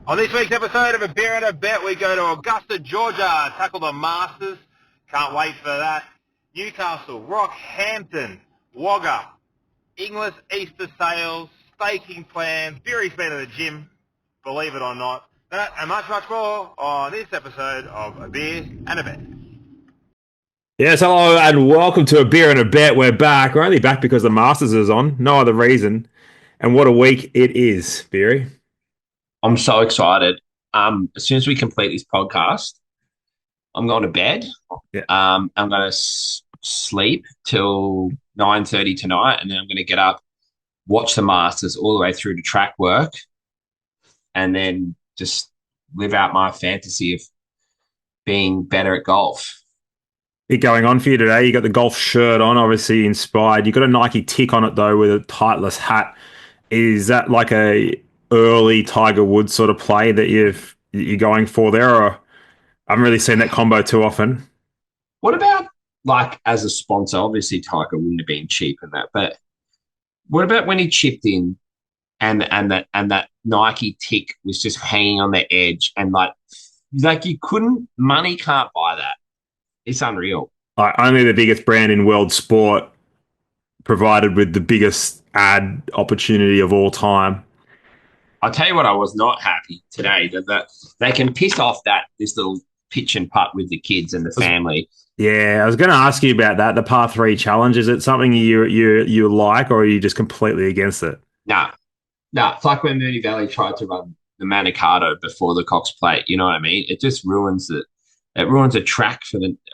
On this week's episode of A Beer and a Bet, we go to Augusta, Georgia, tackle the Masters. Can't wait for that. Newcastle, Rockhampton, Wagga, Inglis, Easter sales, staking plans. Beery's been to the gym, believe it or not. That and much, much more on this episode of A Beer and a Bet. Yes, hello and welcome to A Beer and a Bet. We're back. We're only back because the Masters is on. No other reason. And what a week it is, Beery. I'm so excited. As soon as we complete this podcast, I'm going to bed. Yeah. I'm going to sleep till 9:30 tonight, and then I'm going to get up, watch the Masters all the way through to track work, and then just live out my fantasy of being better at golf. Bit going on for you today. You got the golf shirt on, obviously inspired. You got a Nike tick on it though, with a Titleist hat. Is that like a early Tiger Woods sort of play that you're going for there, or I haven't really seen that combo too often? What about like as a sponsor? Obviously, Tiger wouldn't have been cheap in that, but what about when he chipped in and that Nike tick was just hanging on the edge, and like you couldn't, money can't buy that. It's unreal. Only the biggest brand in world sport provided with the biggest ad opportunity of all time. I'll tell you what, I was not happy today that they can piss off this little pitch and putt with the kids and the family. Yeah, I was going to ask you about that. The par 3 challenge, is it something you like, or are you just completely against it? No. It's like when Mooney Valley tried to run the Manicato before the Cox Plate. You know what I mean? It just ruins it. It ruins a track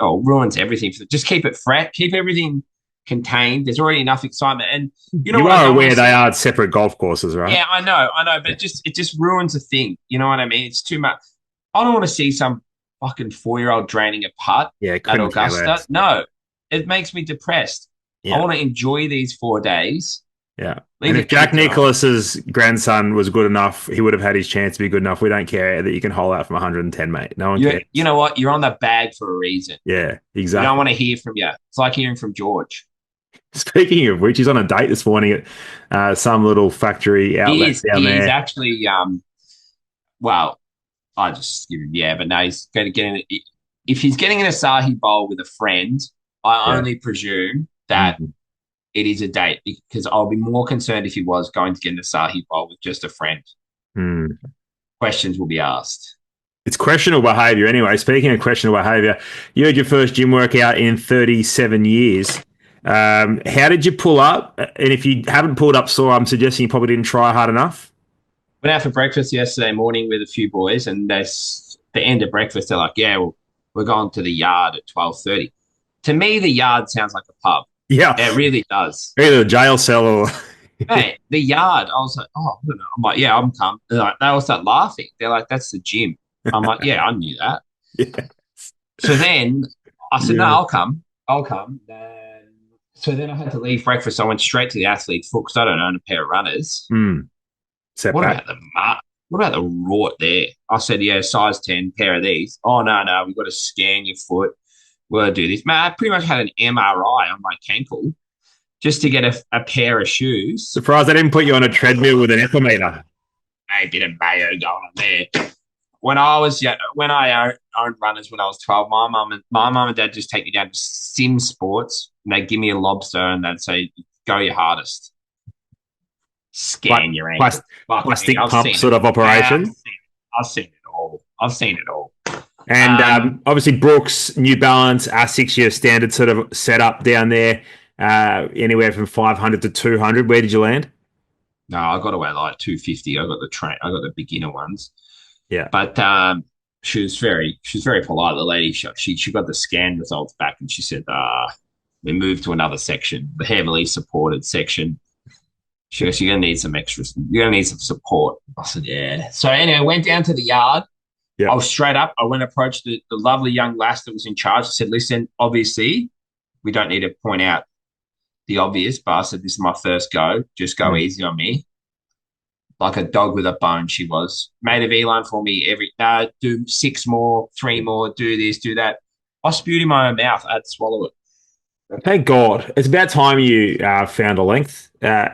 ruins everything. Just keep it fresh, keep everything contained. There's already enough excitement, and you are aware they are separate golf courses, right? Yeah, I know, but it just ruins a thing. You know what I mean? It's too much. I don't want to see some fucking 4-year-old draining a putt at Augusta. No, it makes me depressed. Yeah. I want to enjoy these 4 days. Yeah. And if Jack Nicklaus's grandson was good enough, he would have had his chance to be good enough. We don't care that you can hole out from 110, mate. No one cares. You know what? You're on the bag for a reason. Yeah, exactly. We don't want to hear from you. It's like hearing from George. Speaking of which, he's on a date this morning at some little factory outlet down there. He's actually, well, I just give him, but no, he's going to get in. If he's getting in a Sahi bowl with a friend, I only presume that it is a date, because I'll be more concerned if he was going to get in a Sahi bowl with just a friend. Questions will be asked. It's questionable behaviour anyway. Speaking of questionable behaviour, you had your first gym workout in 37 years. How did you pull up? And if you haven't pulled up sore, I'm suggesting you probably didn't try hard enough. Went out for breakfast yesterday morning with a few boys, and the end of breakfast, they're like, we're going to the yard at 12:30. To me, the yard sounds like a pub. Yeah. It really does. Either a jail cell or... Hey, the yard. I was like, I don't know. I'm like, I'm coming. They all start laughing. They're like, that's the gym. I'm like, I knew that. Yeah. So then I said, no, I'll come. So then I had to leave breakfast. I went straight to the athlete's foot because I don't own a pair of runners. What about the rort there? I said, size 10, pair of these. Oh, no, we've got to scan your foot. We'll do this. Man, I pretty much had an MRI on my ankle just to get a pair of shoes. Surprised they didn't put you on a treadmill with an ethymeter. A bit of mayo going on there. When I owned runners when I was 12, my mum and dad just take me down to Sim Sports, and they'd give me a lobster and they'd say, go your hardest. Scan your ankle. Plastic pump sort of operation. I've seen it all. And obviously Brooks, New Balance, Asics, your standard sort of setup down there, anywhere from 500 to 200. Where did you land? No, I got away like 250. I got the beginner ones. Yeah, but she was very polite. The lady, she got the scan results back, and she said, we moved to another section, the heavily supported section. She goes, you're gonna need some extras. You're gonna need some support. I said, yeah. So anyway, went down to the yard. Yeah. I was straight up. I went and approached the lovely young lass that was in charge. I said, listen, obviously, we don't need to point out the obvious, but I said, this is my first go. Just go easy on me. Like a dog with a bone, she was. Made a beeline for me do 6 more, 3 more, do this, do that. I spewed in my own mouth. I had to swallow it. Thank God. It's about time you found a length.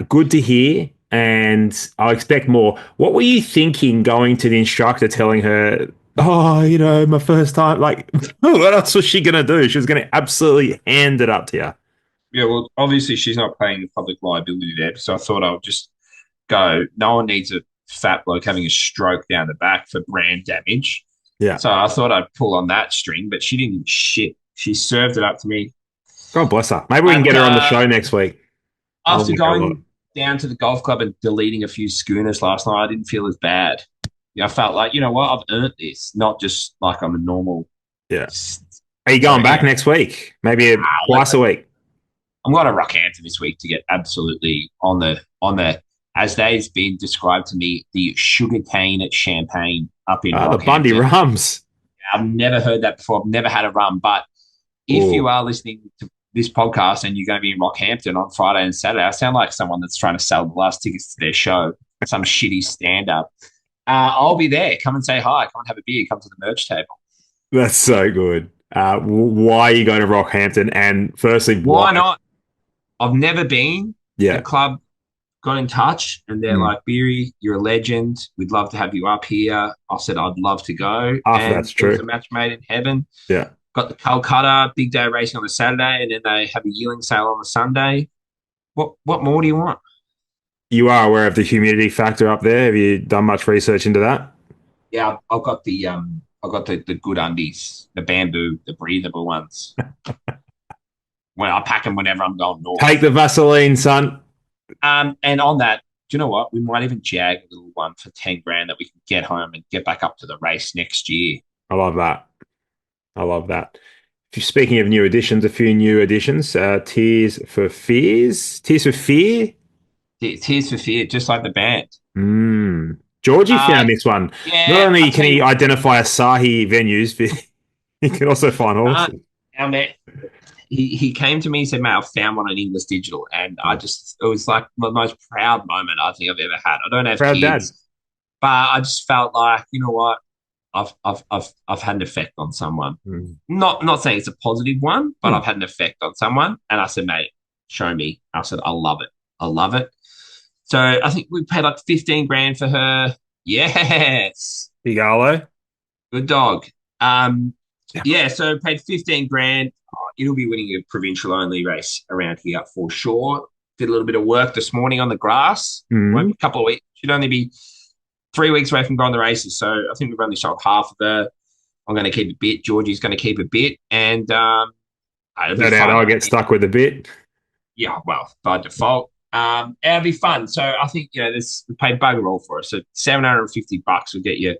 Good to hear. and I expect more. What were you thinking going to the instructor telling her, oh, my first time? Like, what else was she going to do? She was going to absolutely hand it up to you. Yeah, well, obviously she's not paying the public liability there, so I thought I would just go. No one needs a fat bloke having a stroke down the back for brand damage. Yeah. So I thought I'd pull on that string, but she didn't give a shit. She served it up to me. God bless her. Maybe we can But get her on the show next week. I after like her a lot. going down to the golf club and deleting a few schooners last night, I didn't feel as bad. Yeah, I felt like, you know what, I've earned this, not just like I'm a normal. Yeah. Are you going back next week? Maybe twice a week? I'm going to Rockhampton this week to get absolutely on the as they've been described to me, the sugarcane champagne up in Rockhampton. The Bundy Rums. I've never heard that before. I've never had a rum, but if you are listening to this podcast and you're going to be in Rockhampton on Friday and Saturday, I sound like someone that's trying to sell the last tickets to their show, some shitty stand-up. I'll be there. Come and say hi. Come and have a beer. Come to the merch table. That's so good. Why are you going to Rockhampton? And firstly, why not? I've never been. Yeah. The club got in touch and they're like, Beery, you're a legend. We'd love to have you up here. I said, I'd love to go. And that's true. It was a match made in heaven. Yeah. Got the Calcutta big day racing on the Saturday, and then they have a yearling sale on the Sunday. What more do you want? You are aware of the humidity factor up there. Have you done much research into that? Yeah, I've got the good undies, the bamboo, the breathable ones. When I pack them whenever I'm going north. Take the Vaseline, son. And on that, do you know what? We might even jag a little one for 10 grand that we can get home and get back up to the race next year. I love that. I love that. Speaking of new additions, a few new additions. Tears for Fears. Tears for Fear? Tears for Fear, just like the band. Georgie found this one. Yeah, not only can he identify Asahi venues, but he can also find horses. He came to me and said, mate, I found one on English Digital. And it was like the most proud moment I think I've ever had. I don't have proud kids, dad. But I just felt like, you know what? I've had an effect on someone. Not saying it's a positive one, but I've had an effect on someone. And I said, mate, show me. I said, I love it. I love it. So I think we paid like 15 grand for her. Yes. Big Arlo. Good dog. Yeah, so paid 15 grand. It'll be winning a provincial only race around here for sure. Did a little bit of work this morning on the grass. A couple of weeks. Should only be 3 weeks away from going to the races. So I think we've only sold half of her. I'm going to keep a bit. Georgie's going to keep a bit. And no doubt I'll get stuck with a bit. Yeah, well, by default. It'll be fun. So I think, we paid bugger all for it. So $750 will get you,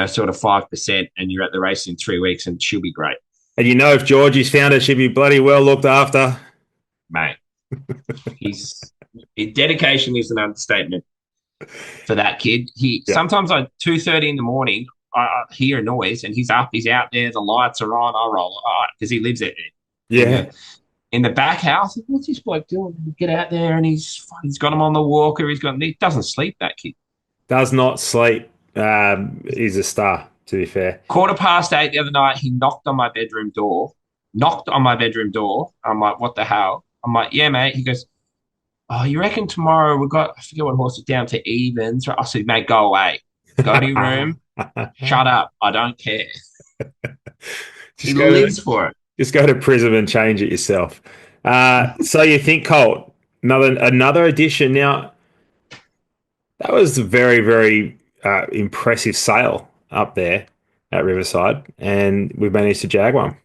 sort of 5%, and you're at the race in 3 weeks, and she'll be great. And if Georgie's found her, she'll be bloody well looked after. Mate, his dedication is an understatement for that kid. Sometimes at 2:30 in the morning, I hear a noise, and he's up, he's out there, the lights are on, I roll, because he lives there. Yeah. In the back house, what's this bloke doing? Get out there, and he's got him on the walker. He doesn't sleep, that kid. Does not sleep. He's a star, to be fair. 8:15 the other night, he knocked on my bedroom door. I'm like, what the hell? I'm like, yeah, mate. He goes, oh, you reckon tomorrow I forget what horse is down to evens. I said, mate, go away. Go to your room. Shut up. I don't care. He lives for it. Just go to prison and change it yourself. So you think, Colt, another addition. Now, that was a very, very impressive sale up there at Riverside, and we've managed to jag one.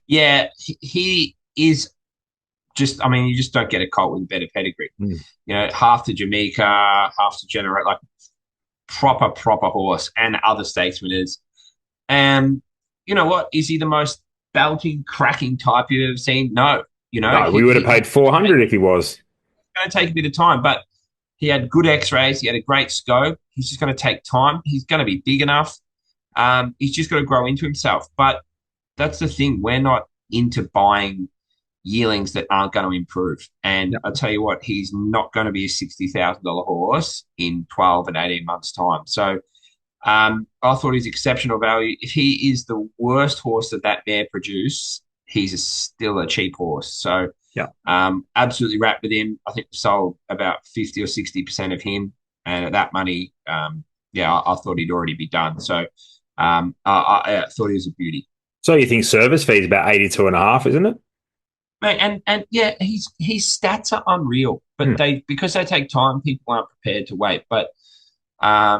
Yeah, he is just, you just don't get a colt with a better pedigree. Half to Jamaica, half to Generate, like proper horse, and other stakes winners. And you know what? Is he the most belting, cracking type you've ever seen? No. No, we would have paid 400 if he was. It's going to take a bit of time, but he had good x-rays. He had a great scope. He's just going to take time. He's going to be big enough. He's just got to grow into himself. But that's the thing. We're not into buying yearlings that aren't going to improve. And I'll tell you what, he's not going to be a $60,000 horse in 12 and 18 months' time. So I thought he's exceptional value. If he is the worst horse that mare produced, he's still a cheap horse. So Yeah. Absolutely wrapped with him. I think we sold about 50 or 60% of him. And at that money, I thought he'd already be done. So I thought he was a beauty. So you think service fee is about 82.5, isn't it? Mate, and yeah, his stats are unreal, but Hmm. because they take time, people aren't prepared to wait. But I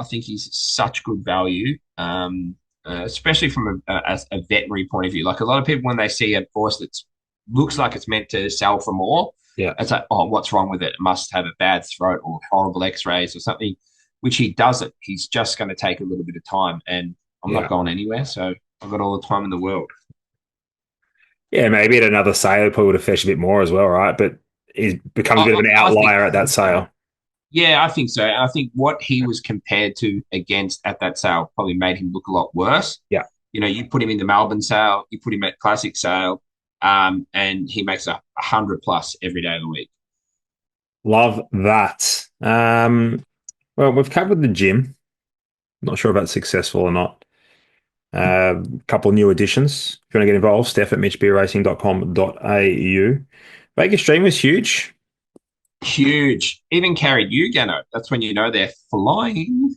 think he's such good value, especially from a veterinary point of view. Like a lot of people, when they see a horse that looks like it's meant to sell for more, Yeah. it's like, oh, what's wrong with it? It must have a bad throat or horrible X-rays or something, which he doesn't. He's just going to take a little bit of time, and I'm Yeah. not going anywhere, so I've got all the time in the world. Yeah, maybe at another sale, probably would have fetched a bit more as well, right? But he becomes a bit of an I think outlier at that sale. Yeah, I think so. I think what he was compared to against at that sale probably made him look a lot worse. Yeah. You know, you put him in the Melbourne sale, you put him at Classic sale, and he makes 100+ every day of the week. Love that. Well, we've covered the gym. Not sure if that's successful or not. A couple of new additions. If you want to get involved, Steph at mitchbeerracing.com.au. Vegas Stream was huge. Huge. Even carried you, Gano. That's when you know they're flying.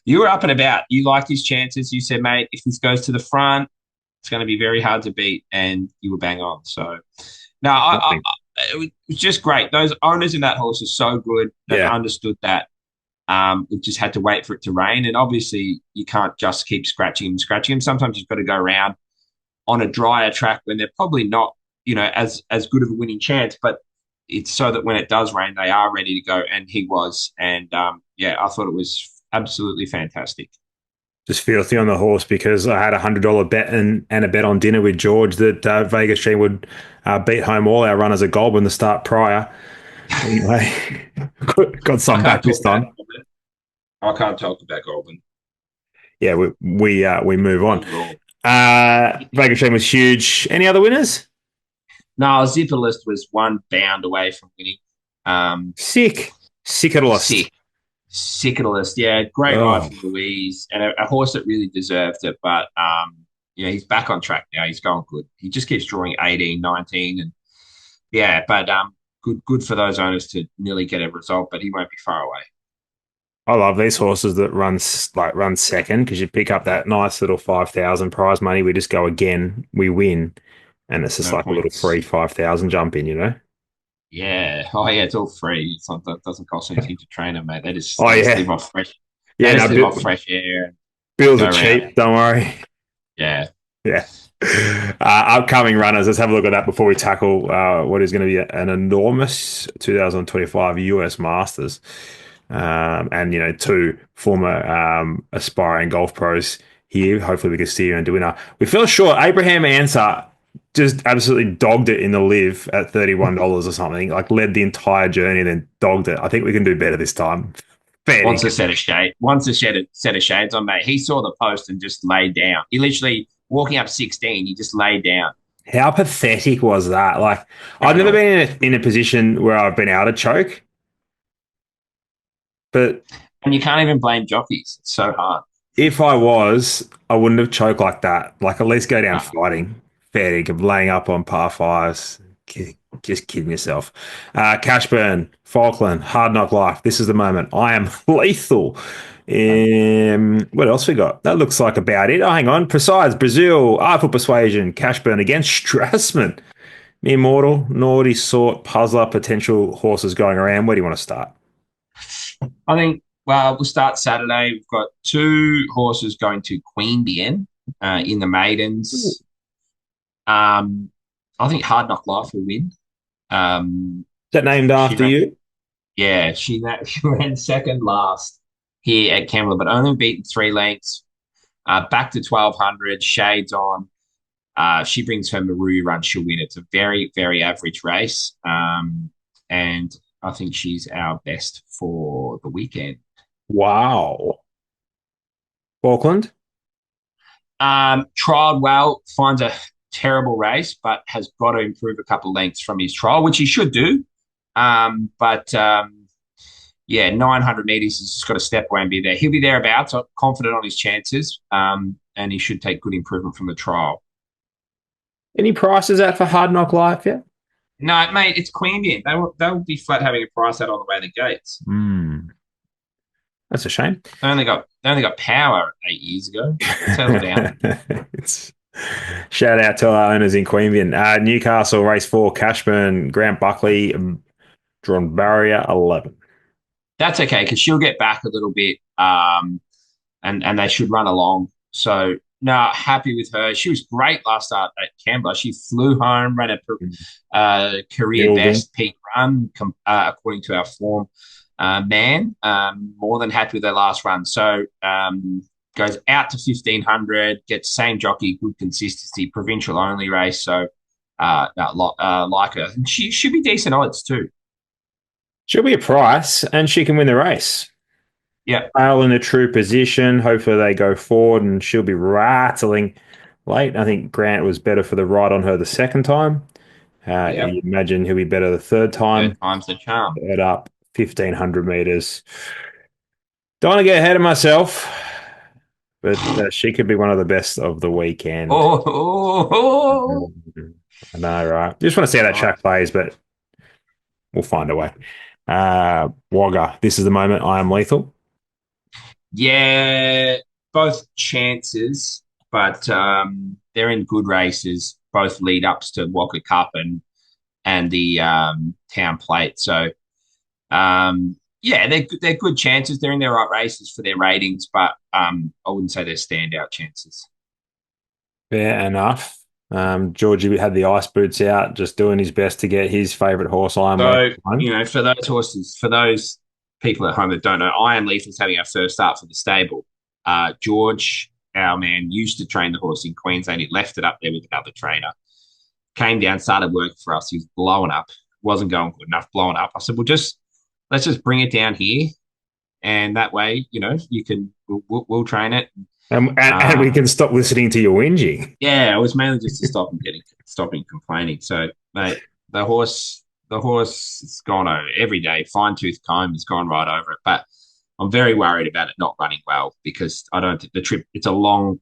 You were up and about. You liked his chances. You said, mate, if this goes to the front, it's going to be very hard to beat. And you were bang on. So, no, it was just great. Those owners in that horse are so good. They've Yeah. understood that. We just had to wait for it to rain. And obviously, you can't just keep scratching him. Sometimes you've got to go around on a drier track when they're probably not, as good of a winning chance. But it's so that when it does rain, they are ready to go. And he was. And I thought it was absolutely fantastic. Just filthy on the horse because I had $100 bet and a bet on dinner with George that Vegas Stream would beat home all our runners at Goulburn the start prior. Anyway, got some back this time. I can't talk about Goulburn. Yeah, we move on. Vegas Stream was huge. Any other winners? No, Zipper List was one bound away from winning. Sick at a list. Sick at the list. Yeah, great ride from Louise and a horse that really deserved it. But, he's back on track now. He's going good. He just keeps drawing 18, 19. And good for those owners to nearly get a result, but he won't be far away. I love these horses that run second because you pick up that nice little 5,000 prize money. We just go again, we win. And it's just a little free 5,000 jump in, Yeah. Oh, yeah. It's all free. It doesn't cost anything to train them, mate. They just live off fresh. Live off fresh air. Bills are cheap. Don't worry. Yeah. Yeah. Upcoming runners. Let's have a look at that before we tackle what is going to be an enormous 2025 US Masters. And two former aspiring golf pros here. Hopefully, we can see you and do winner. We feel short. Abraham Answer just absolutely dogged it in the live at $31 or something. Like led the entire journey, then dogged it. I think we can do better this time. Once a set of shades on, mate. He saw the post and just laid down. He literally walking up 16. He just laid down. How pathetic was that? Like I've never been in a position where I've been able to choke, but and you can't even blame jockeys. It's so hard. If I was, I wouldn't have choked like that. Like at least go down fighting. Fair dinkum, laying up on par fives. Just kidding yourself. Cashburn, Falkland, Hard Knock Life. This is the moment. I am lethal. What else we got? That looks like about it. Oh, hang on. Precise, Brazil, Artful Persuasion, Cashburn against Strassman. Immortal, Naughty, Sort, Puzzler, potential horses going around. Where do you want to start? I think, we'll start Saturday. We've got 2 horses going to Queanbeyan in the maidens. I think Hard Knock Life will win. Is that named after you? Yeah, she ran second last here at Kembla, but only beaten 3 lengths. Back to 1,200, shades on. She brings her Maru run, she'll win. It's a very, very average race. And I think she's our best for the weekend. Wow. Falkland? Trialed well, finds a terrible race, but has got to improve a couple of lengths from his trial, which he should do. Yeah, 900 meters. He's just got to step away and be there. He'll be thereabouts. I'm confident on his chances, and he should take good improvement from the trial. Any prices out for Hard Knock Life yet? No, mate, it's Queanbeyan. They'll be flat having a price out on the way to the gates. That's a shame. They only got power 8 years ago. Settle down. Shout out to our owners in Queanbeyan. Newcastle race 4, Cashburn, Grant Buckley, drawn barrier 11. That's okay because she'll get back a little bit, and they should run along. So no, happy with her. She was great last start at Canberra. She flew home, ran a career best peak run according to our form man. More than happy with her last run. So goes out to 1,500, gets same jockey, good consistency, provincial only race. So like her, and she should be decent odds too. She'll be a price, and she can win the race. Yeah. Tail in a true position. Hopefully they go forward, and she'll be rattling late. I think Grant was better for the ride on her the second time. You imagine he'll be better the third time. Third time's the charm. Third up, 1,500 meters. Don't want to get ahead of myself, but she could be one of the best of the weekend. Oh. I know, right? Just want to see how that track plays, but we'll find a way. Wagga, this is the moment I am lethal. Yeah, both chances, but they're in good races, both lead ups to Walker Cup and the Town Plate. So yeah, they're good chances. They're in their right races for their ratings, but I wouldn't say they're standout chances. Fair enough. Georgie had the ice boots out, just doing his best to get his favourite horse, Iron So, Lethal. for those horses, for those people at home that don't know, Iron Lethal's having our first start for the stable. George, our man, used to train the horse in Queensland. He left it up there with another trainer. Came down, started working for us. He was blowing up. Wasn't going good enough, blowing up. I said, well, let's just bring it down here. And that way, we'll train it. And we can stop listening to your whinging. Yeah, it was mainly just to stop him complaining. So, mate, the horse has gone over every day. Fine tooth comb has gone right over it. But I'm very worried about it not running well because I don't think the trip. It's a long.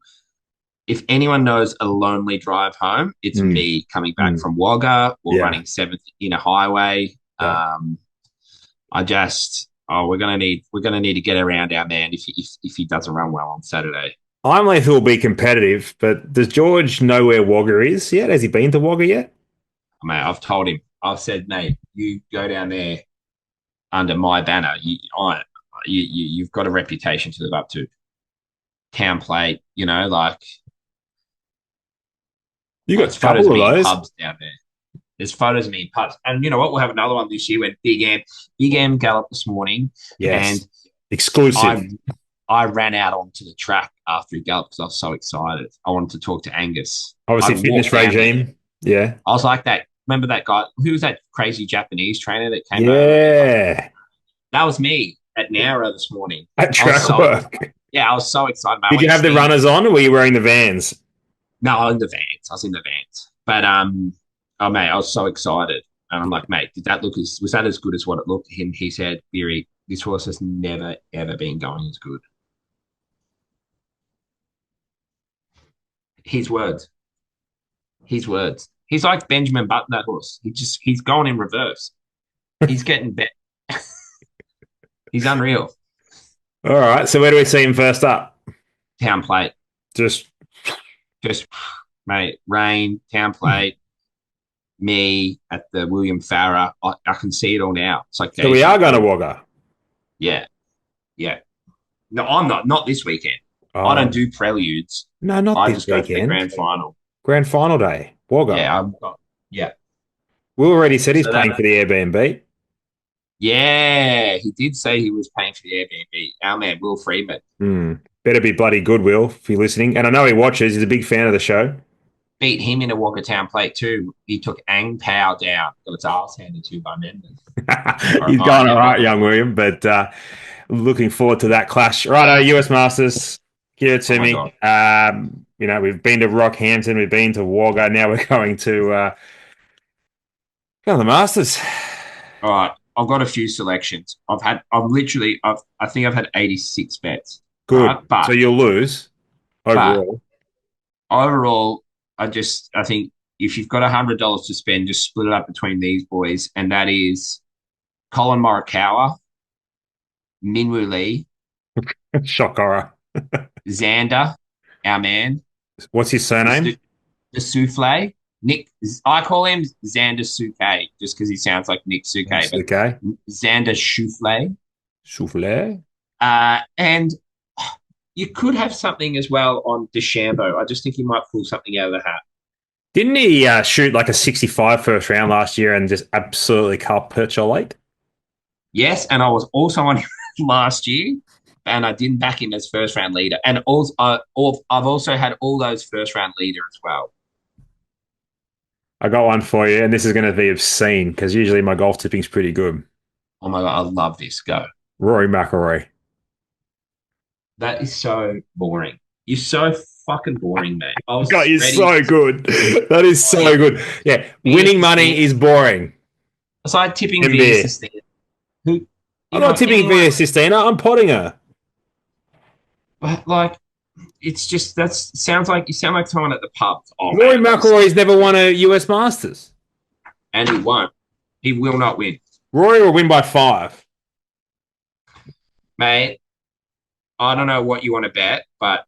If anyone knows a lonely drive home, it's me coming back from Wagga or running 7th in a highway. Yeah. We're gonna need to get around our man if he doesn't run well on Saturday. Iron Lethal will be competitive, but does George know where Wagga is yet? Has he been to Wagga yet? Mate, I've told him. I've said, mate, you go down there under my banner. You've got a reputation to live up to. Town Plate, you got photos of me in those pubs down there. There's photos of me in pubs, and you know what? We'll have another one this year when Big M galloped this morning. Yes, and exclusive. I ran out onto the track after he galloped because I was so excited. I wanted to talk to Angus. Obviously, fitness regime. Yeah. I was like that. Remember that guy? Who was that crazy Japanese trainer that came over? Yeah. That was me at Nowra this morning. At track work. I was so excited. Did you have the runners on or were you wearing the Vans? No, I was in the Vans. But, mate, I was so excited. And I'm like, mate, was that as good as what it looked? He said, Beery, this horse has never, ever been going as good. His words. He's like Benjamin Button, that horse. He's going in reverse. He's getting better. He's unreal. All right. So where do we see him first up? Town Plate. Just mate, rain, Town Plate, me at the William Farrer. I can see it all now. It's like so we are going to Wagga. Yeah. No, I'm not this weekend. Oh. I don't do preludes. No, not this weekend. Go to the grand final. Grand final day, Wagga. Yeah, Will already said he's paying for the Airbnb. Yeah, he did say he was paying for the Airbnb. Our man, Will Freeman. Better be bloody good, Will, if you're listening. And I know he watches. He's a big fan of the show. Beat him in a Wagga Town Plate too. He took Ang Pao down. Got its ass handed to by members. He's going all right, young William, but looking forward to that clash. Righto, US Masters. Give it to me. We've been to Rockhampton. We've been to Wagga. Now we're going to the Masters. All right. I've got a few selections. I think I've had 86 bets. Good. Right? So you'll lose But overall. overall, I think if you've got $100 to spend, just split it up between these boys, and that is Colin Morikawa, Minwoo Lee, Shock horror. Xander, our man, What's his the, surname? su- the souffle, Nick. I call him Xander Suke just because he sounds like Nick Suke, That's but okay. Xander Souffle. Souffle. And you could have something as well on DeChambeau. I just think he might pull something out of the hat. Didn't he shoot like a 65 first round last year and just absolutely capitulate? Yes, and I was also on him last year, and I didn't back him as first round leader. And also, I've also had all those first round leader as well. I got one for you, and this is going to be obscene because usually my golf tipping's pretty good. Oh my god, I love this. Go. Rory McIlroy. That is so boring. You're so fucking boring, mate. I was God, you're ready. so good. That is so good. Yeah, winning money is boring. It's like tipping And via beer. Sistine. Who? I'm not tipping anyone, via Sistina. I'm potting her. but like, it's just sounds like you sound like someone at the pub. Oh Rory man, McIlroy's never won a US Masters. and he won't. He will not win, Rory will win by 5. mate. I don't know what you want to bet, but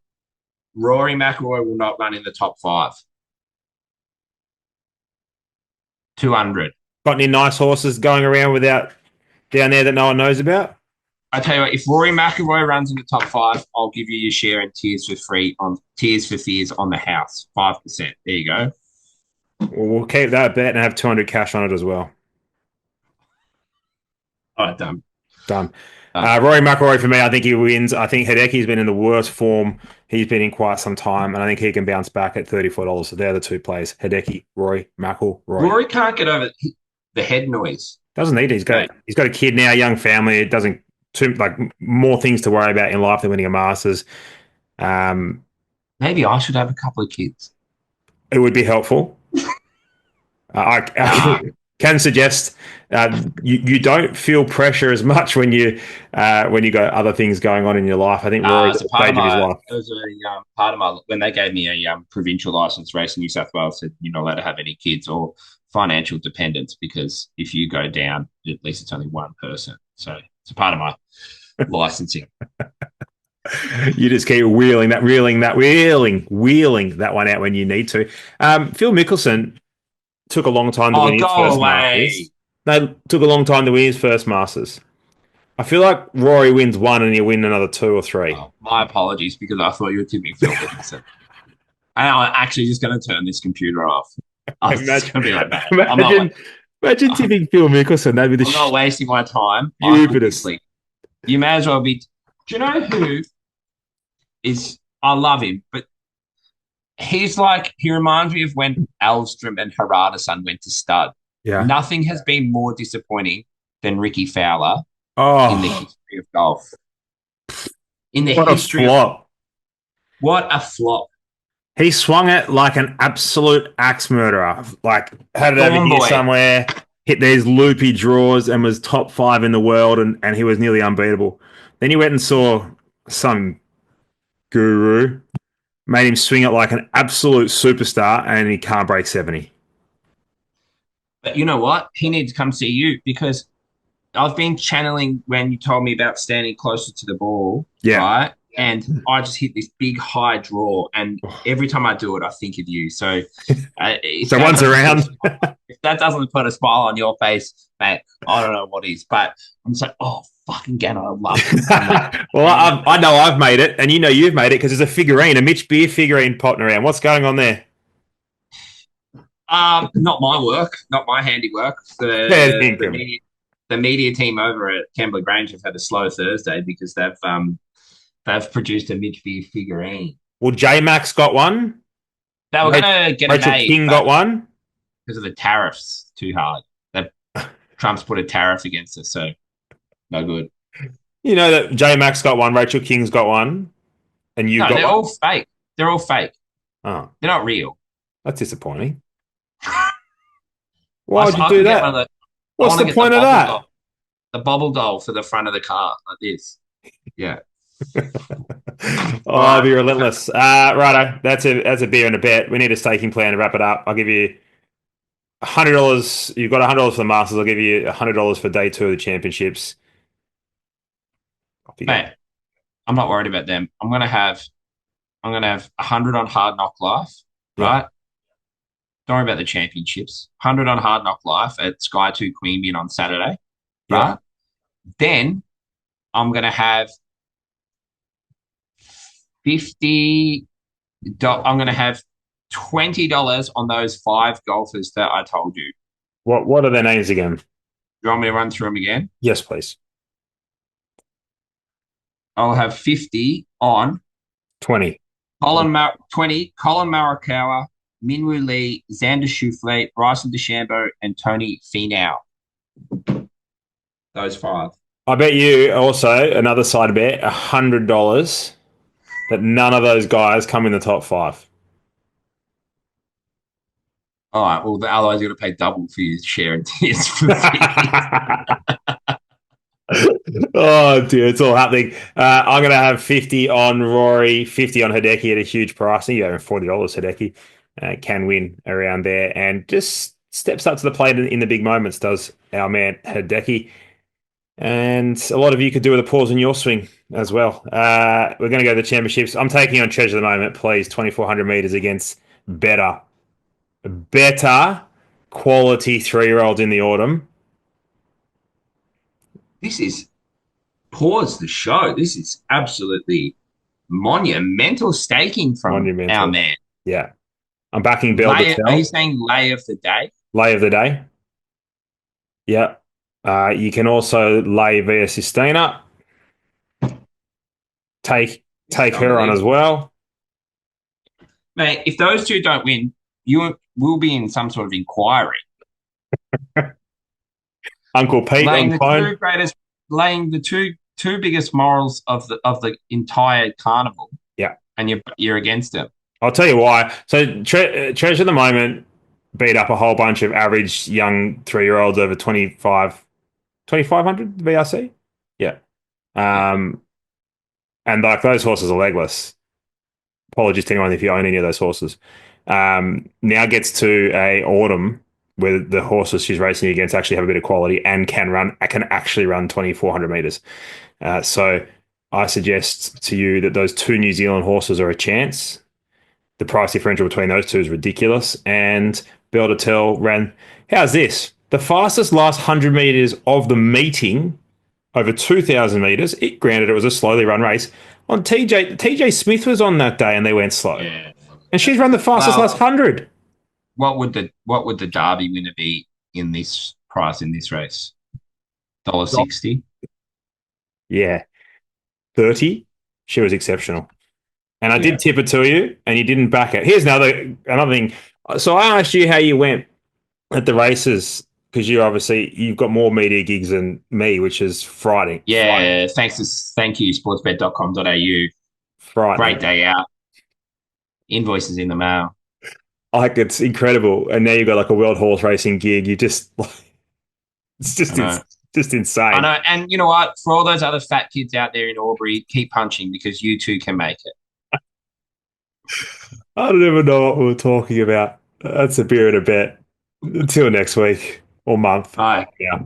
Rory McIlroy will not run in the top 5. 200. Got any nice horses going around without down there that no one knows about? I tell you what, if Rory McIlroy runs in the top 5, I'll give you your share in Tears for Fears on the house. 5%. There you go. We'll keep that bet and have 200 cash on it as well. All right, done. Done. Rory McIlroy for me, I think he wins. I think Hideki's been in the worst form he's been in quite some time, and I think he can bounce back at $34. So they're the two plays: Hideki, Rory, McIlroy. Rory can't get over the head noise. Doesn't need it. He's got a kid now, a young family. It doesn't more things to worry about in life than winning a Masters. Maybe I should have a couple of kids. It would be helpful. I can suggest you don't feel pressure as much when you got other things going on in your life. I think Rory's at the stage of his life. It was a part of my when they gave me a provincial license race in New South Wales, said you're not allowed to have any kids or financial dependents because if you go down, at least it's only one person. So it's a part of my licensing. You just keep wheeling that one out when you need to. Phil Mickelson took a long time to win his first Masters. They took a long time to win his first Masters. I feel like Rory wins one and he'll win another 2 or 3. Oh, my apologies because I thought you were tipping Phil Mickelson. And I'm actually just going to turn this computer off. Imagine Imagine tipping Phil Mickelson. That'd be the I'm not wasting my time. stupidest. You may as well be. Do you know who is? I love him, but he reminds me of when Alstrom and Haradason went to stud. Yeah. Nothing has been more disappointing than Ricky Fowler in the history of golf. What a flop. He swung it like an absolute axe murderer. Like, had it over here somewhere, hit these loopy draws and was top 5 in the world and he was nearly unbeatable. Then he went and saw some guru, made him swing it like an absolute superstar and he can't break 70. But you know what? He needs to come see you because I've been channeling when you told me about standing closer to the ball. Yeah. Right? And I just hit this big high draw, and every time I do it, I think of you. So, so once around, if that doesn't put a smile on your face, mate, I don't know what is. But I'm just like, oh, fucking Gannon, I love it. Well, I know I've made it, and you know you've made it because there's a figurine, a Mitch Beer figurine potting around. What's going on there? Not my work, not my handiwork. The media team over at Kembla Grange have had a slow Thursday because they've produced a Mitch Beer figurine. Well, J-Max got one. They were going to get Rachel King got one. Because of the tariffs, too hard. Trump's put a tariff against us, so no good. You know that J-Max got one, Rachel King's got one, and you got one? They're all fake. They're all fake. Oh. They're not real. That's disappointing. Why would you do that? What's the point of that? the bobble doll for the front of the car, like this. Yeah. Oh, All I'll be right. relentless. Righto, that's a beer and a bet. We need a staking plan to wrap it up. I'll give you $100. You've got $100 for the Masters. I'll give you $100 for day 2 of the championships. Off you go. Mate, I'm not worried about them. I'm gonna have 100 on Hard Knock Life, Yeah, right? Don't worry about the championships. 100 on Hard Knock Life at Sky 2 Queanbeyan on Saturday, yeah. right? Then I'm gonna have 50. I'm gonna have $20 on those 5 golfers that I told you. What are their names again? You want me to run through them again? Yes, please. I'll have 50 on 20. 20, Colin Morikawa, Minwoo Lee, Xander Schauffele, Bryson DeChambeau, and Tony Finau. Those 5. I bet you also another side bet $100 that none of those guys come in the top 5. All right. Well, otherwise you're going to pay double for your share and tears for Oh dear, it's all happening. I'm going to have 50 on Rory, 50 on Hideki at a huge pricing. You have $40 Hideki. Can win around there and just steps up to the plate in the big moments, does our man Hideki. And a lot of you could do with a pause in your swing as well. We're going to go to the championships. I'm taking on Treasure at the moment, please. 2,400 meters against better quality 3-year-olds in the autumn. This is pause the show. This is absolutely monumental staking from our Monumental. man. Yeah. I'm backing Bell Are you Patel. saying lay of the day? Lay of the day. Yeah. You can also lay Via Sistina. Take This is her on as unbelievable. well. Mate, if those two don't win, you will be in some sort of inquiry. Uncle Pete Laying on the phone. two greatest, laying the two biggest morals of the entire carnival. Yeah. And you're against it. I'll tell you why. So Treasure at the moment beat up a whole bunch of average young 3-year-olds over 2,500 VRC. Yeah. Yeah. And like those horses are legless. Apologies to anyone if you own any of those horses. Now gets to a autumn where the horses she's racing against actually have a bit of quality and can actually run 2,400 meters. So I suggest to you that those 2 New Zealand horses are a chance. The price differential between those two is ridiculous. And Bell to Tell ran, how's this? The fastest last 100 meters of the meeting over 2,000 meters. Granted, it was a slowly run race. On TJ Smith was on that day and they went slow. Yeah. And she's run the fastest last 100. What would the Derby winner be in this price in this race? $1.60. Yeah. 30. She was exceptional. And I Yeah. did tip it to you and you didn't back it. Here's another thing. So I asked you how you went at the races because you've got more media gigs than me, which is frightening. Yeah, thank you, sportsbet.com.au. Frightening. Great day out. Invoices in the mail. Like it's incredible. And now you've got like a world horse racing gig. You just it's just insane. I know. And you know what? For all those other fat kids out there in Albury, keep punching because you too can make it. I don't even know what we were talking about. That's a beer and a bet. Until next week or month. Bye. Yeah.